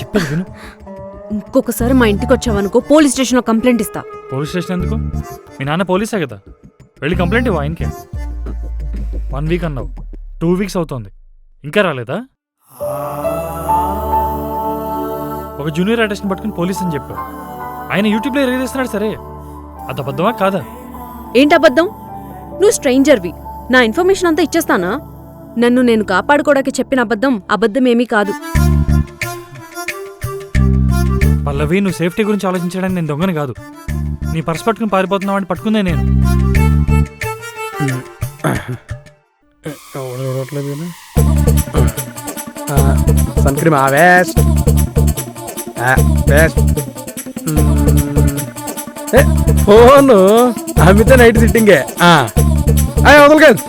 చెప్పేది విను. ఇంకొకసారి మా ఇంటికి వచ్చావనుకో పోలీస్ స్టేషన్లో కంప్లైంట్ ఇస్తా. పోలీస్ స్టేషన్ ఎందుకు? మీ నాన్న పోలీసే కదా, వెళ్ళి కంప్లైంట్ ఇవ్వ ఆయనకే. 1 వీక్ అన్నావు, 2 వీక్స్ అవుతోంది, ఇంకా రాలేదా? ఒక జూనియర్ ఆర్టిస్ట్ని పట్టుకుని పోలీస్ అని చెప్పావు, ఆయన యూట్యూబ్లో ఎరగదీస్తున్నాడు. సరే, అది అబద్ధమా కాదా? ఏంటి అబద్ధం? నువ్వు స్ట్రేంజర్వి, నా ఇన్ఫర్మేషన్ అంతా ఇచ్చేస్తానా? నన్ను నేను కాపాడుకోవడానికి చెప్పిన అబద్ధం ఏమీ కాదు. పల్లవి, నువ్వు సేఫ్టీ గురించి ఆలోచించడానికి నేను దొంగని కాదు. నీ పర్స్ పట్టుకుని పారిపోతున్నావు అని పట్టుకుందే నేను. సన్ క్రీమ్ వేస్ట్ ఫోను అమితే నైట్ సిట్టింగే వదలదు.